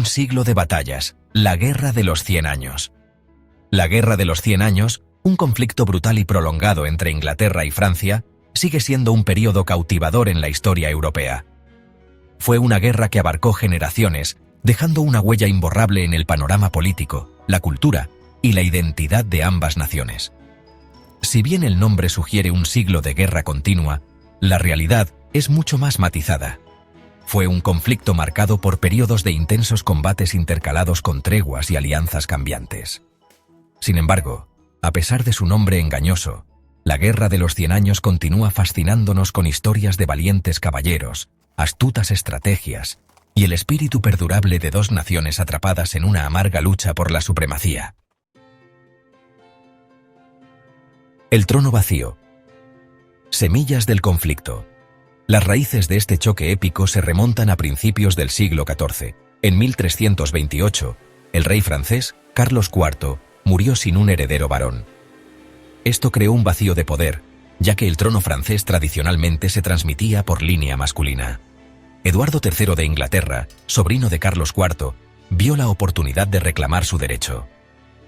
Un siglo de batallas, la Guerra de los 100 años. La Guerra de los 100 años, un conflicto brutal y prolongado entre Inglaterra y Francia, sigue siendo un período cautivador en la historia europea. Fue una guerra que abarcó generaciones, dejando una huella imborrable en el panorama político, la cultura y la identidad de ambas naciones. Si bien el nombre sugiere un siglo de guerra continua, la realidad es mucho más matizada. Fue un conflicto marcado por periodos de intensos combates intercalados con treguas y alianzas cambiantes. Sin embargo, a pesar de su nombre engañoso, la Guerra de los 100 años continúa fascinándonos con historias de valientes caballeros, astutas estrategias y el espíritu perdurable de dos naciones atrapadas en una amarga lucha por la supremacía. El trono vacío. Semillas del conflicto. Las raíces de este choque épico se remontan a principios del siglo XIV. En 1328, el rey francés, Carlos IV, murió sin un heredero varón. Esto creó un vacío de poder, ya que el trono francés tradicionalmente se transmitía por línea masculina. Eduardo III de Inglaterra, sobrino de Carlos IV, vio la oportunidad de reclamar su derecho.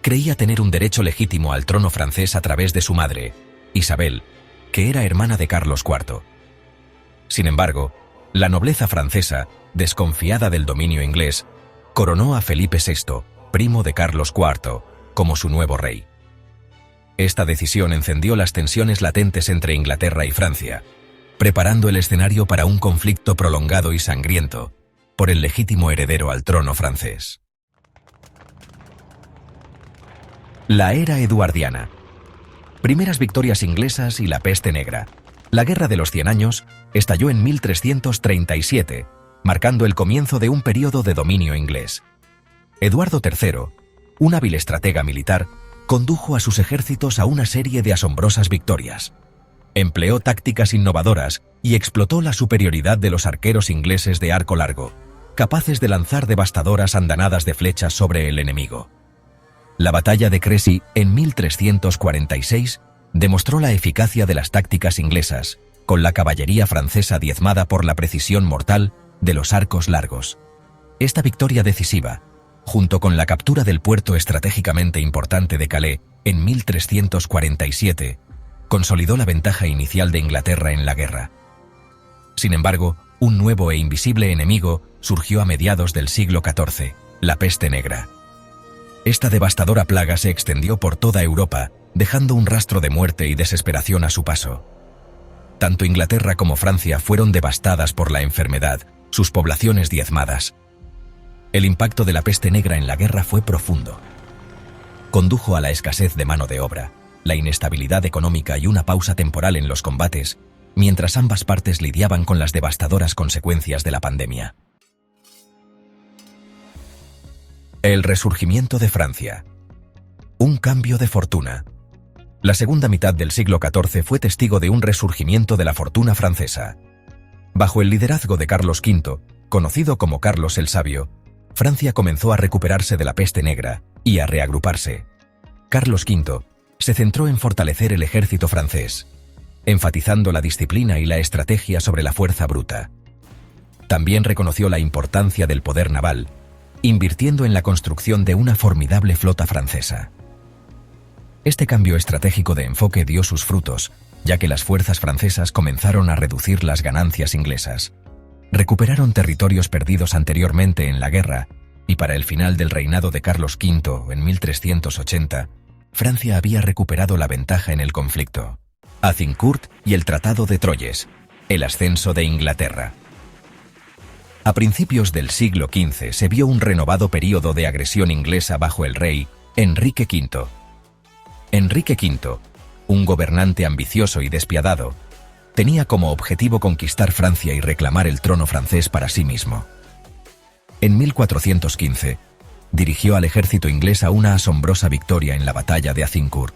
Creía tener un derecho legítimo al trono francés a través de su madre, Isabel, que era hermana de Carlos IV. Sin embargo, la nobleza francesa, desconfiada del dominio inglés, coronó a Felipe VI, primo de Carlos IV, como su nuevo rey. Esta decisión encendió las tensiones latentes entre Inglaterra y Francia, preparando el escenario para un conflicto prolongado y sangriento por el legítimo heredero al trono francés. La era eduardiana. Primeras victorias inglesas y la peste negra. La Guerra de los 100 años estalló en 1337, marcando el comienzo de un período de dominio inglés. Eduardo III, un hábil estratega militar, condujo a sus ejércitos a una serie de asombrosas victorias. Empleó tácticas innovadoras y explotó la superioridad de los arqueros ingleses de arco largo, capaces de lanzar devastadoras andanadas de flechas sobre el enemigo. La batalla de Crécy, en 1346, demostró la eficacia de las tácticas inglesas, con la caballería francesa diezmada por la precisión mortal de los arcos largos. Esta victoria decisiva, junto con la captura del puerto estratégicamente importante de Calais en 1347, consolidó la ventaja inicial de Inglaterra en la guerra. Sin embargo, un nuevo e invisible enemigo surgió a mediados del siglo XIV, la peste negra. Esta devastadora plaga se extendió por toda Europa, dejando un rastro de muerte y desesperación a su paso. Tanto Inglaterra como Francia fueron devastadas por la enfermedad, sus poblaciones diezmadas. El impacto de la peste negra en la guerra fue profundo. Condujo a la escasez de mano de obra, la inestabilidad económica y una pausa temporal en los combates, mientras ambas partes lidiaban con las devastadoras consecuencias de la pandemia. El resurgimiento de Francia. Un cambio de fortuna. La segunda mitad del siglo XIV fue testigo de un resurgimiento de la fortuna francesa. Bajo el liderazgo de Carlos V, conocido como Carlos el Sabio, Francia comenzó a recuperarse de la peste negra y a reagruparse. Carlos V se centró en fortalecer el ejército francés, enfatizando la disciplina y la estrategia sobre la fuerza bruta. También reconoció la importancia del poder naval, invirtiendo en la construcción de una formidable flota francesa. Este cambio estratégico de enfoque dio sus frutos, ya que las fuerzas francesas comenzaron a reducir las ganancias inglesas. Recuperaron territorios perdidos anteriormente en la guerra, y para el final del reinado de Carlos V, en 1380, Francia había recuperado la ventaja en el conflicto. Azincourt y el Tratado de Troyes, el ascenso de Inglaterra. A principios del siglo XV se vio un renovado período de agresión inglesa bajo el rey Enrique V. Enrique V, un gobernante ambicioso y despiadado, tenía como objetivo conquistar Francia y reclamar el trono francés para sí mismo. En 1415, dirigió al ejército inglés a una asombrosa victoria en la batalla de Azincourt.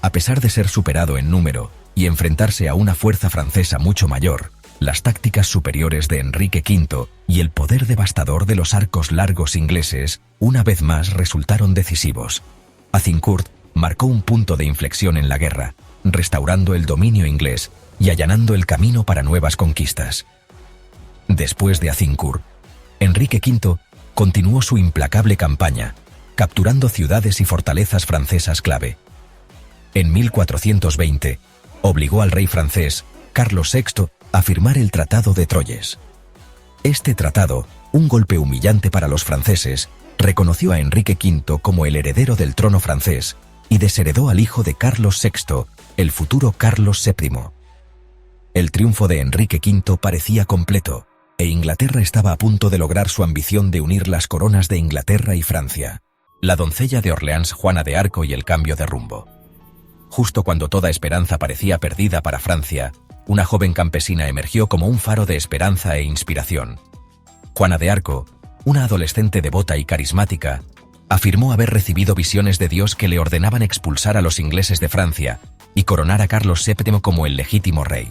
A pesar de ser superado en número y enfrentarse a una fuerza francesa mucho mayor, las tácticas superiores de Enrique V y el poder devastador de los arcos largos ingleses una vez más resultaron decisivos. Azincourt marcó un punto de inflexión en la guerra, restaurando el dominio inglés y allanando el camino para nuevas conquistas. Después de Azincourt, Enrique V continuó su implacable campaña, capturando ciudades y fortalezas francesas clave. En 1420, obligó al rey francés, Carlos VI, a firmar el Tratado de Troyes. Este tratado, un golpe humillante para los franceses, reconoció a Enrique V como el heredero del trono francés y desheredó al hijo de Carlos VI, el futuro Carlos VII. El triunfo de Enrique V parecía completo, e Inglaterra estaba a punto de lograr su ambición de unir las coronas de Inglaterra y Francia. La doncella de Orleans, Juana de Arco, y el cambio de rumbo. Justo cuando toda esperanza parecía perdida para Francia, una joven campesina emergió como un faro de esperanza e inspiración. Juana de Arco, una adolescente devota y carismática, afirmó haber recibido visiones de Dios que le ordenaban expulsar a los ingleses de Francia y coronar a Carlos VII como el legítimo rey.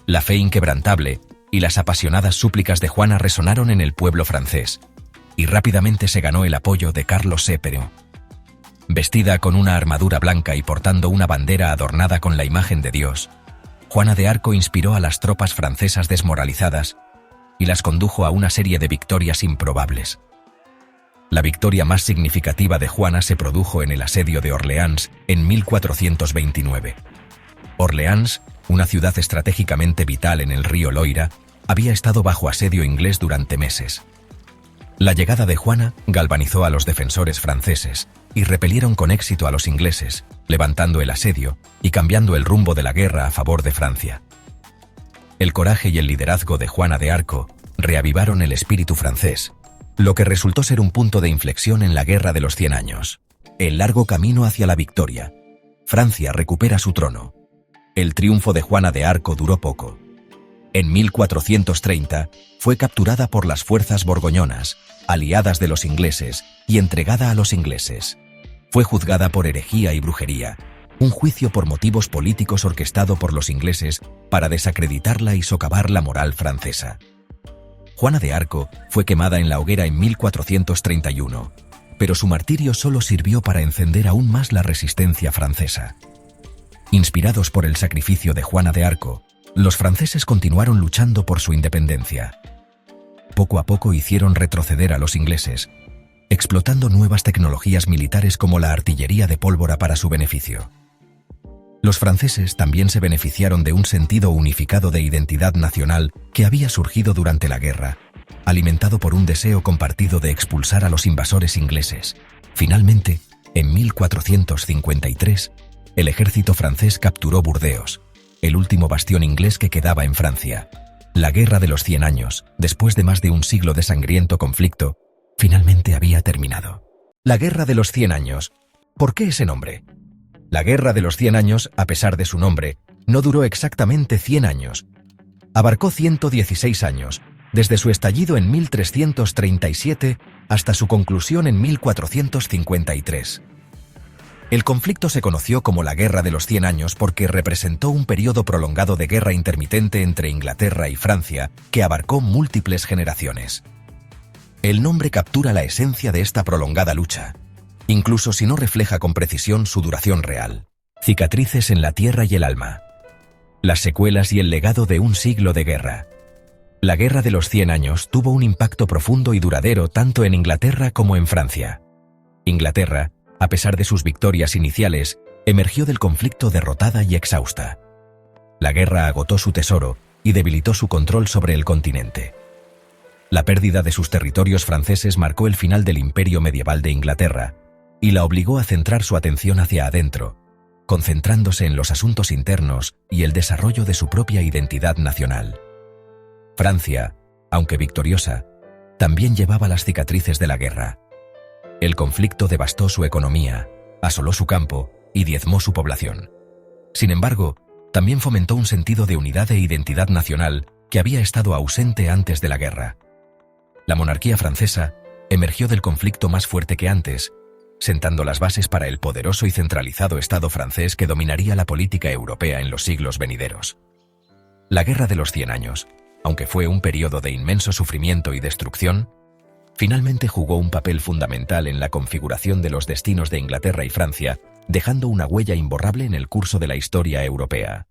La fe inquebrantable y las apasionadas súplicas de Juana resonaron en el pueblo francés, y rápidamente se ganó el apoyo de Carlos VII. Vestida con una armadura blanca y portando una bandera adornada con la imagen de Dios, Juana de Arco inspiró a las tropas francesas desmoralizadas y las condujo a una serie de victorias improbables. La victoria más significativa de Juana se produjo en el asedio de Orleans en 1429. Orleans, una ciudad estratégicamente vital en el río Loira, había estado bajo asedio inglés durante meses. La llegada de Juana galvanizó a los defensores franceses y repelieron con éxito a los ingleses, levantando el asedio y cambiando el rumbo de la guerra a favor de Francia. El coraje y el liderazgo de Juana de Arco reavivaron el espíritu francés, lo que resultó ser un punto de inflexión en la Guerra de los 100 años. El largo camino hacia la victoria. Francia recupera su trono. El triunfo de Juana de Arco duró poco. En 1430 fue capturada por las fuerzas borgoñonas, aliadas de los ingleses, y entregada a los ingleses. Fue juzgada por herejía y brujería, un juicio por motivos políticos orquestado por los ingleses para desacreditarla y socavar la moral francesa. Juana de Arco fue quemada en la hoguera en 1431, pero su martirio solo sirvió para encender aún más la resistencia francesa. Inspirados por el sacrificio de Juana de Arco, los franceses continuaron luchando por su independencia. Poco a poco hicieron retroceder a los ingleses, explotando nuevas tecnologías militares como la artillería de pólvora para su beneficio. Los franceses también se beneficiaron de un sentido unificado de identidad nacional que había surgido durante la guerra, alimentado por un deseo compartido de expulsar a los invasores ingleses. Finalmente, en 1453, el ejército francés capturó Burdeos, el último bastión inglés que quedaba en Francia. La Guerra de los 100 años, después de más de un siglo de sangriento conflicto, finalmente había terminado. La Guerra de los 100 años. ¿Por qué ese nombre? La Guerra de los 100 años, a pesar de su nombre, no duró exactamente 100 años. Abarcó 116 años, desde su estallido en 1337 hasta su conclusión en 1453. El conflicto se conoció como la Guerra de los 100 años porque representó un periodo prolongado de guerra intermitente entre Inglaterra y Francia que abarcó múltiples generaciones. El nombre captura la esencia de esta prolongada lucha, incluso si no refleja con precisión su duración real. Cicatrices en la tierra y el alma. Las secuelas y el legado de un siglo de guerra. La Guerra de los 100 años tuvo un impacto profundo y duradero tanto en Inglaterra como en Francia. Inglaterra, a pesar de sus victorias iniciales, emergió del conflicto derrotada y exhausta. La guerra agotó su tesoro y debilitó su control sobre el continente. La pérdida de sus territorios franceses marcó el final del imperio medieval de Inglaterra y la obligó a centrar su atención hacia adentro, concentrándose en los asuntos internos y el desarrollo de su propia identidad nacional. Francia, aunque victoriosa, también llevaba las cicatrices de la guerra. El conflicto devastó su economía, asoló su campo y diezmó su población. Sin embargo, también fomentó un sentido de unidad e identidad nacional que había estado ausente antes de la guerra. La monarquía francesa emergió del conflicto más fuerte que antes, sentando las bases para el poderoso y centralizado Estado francés que dominaría la política europea en los siglos venideros. La Guerra de los 100 años, aunque fue un periodo de inmenso sufrimiento y destrucción, finalmente jugó un papel fundamental en la configuración de los destinos de Inglaterra y Francia, dejando una huella imborrable en el curso de la historia europea.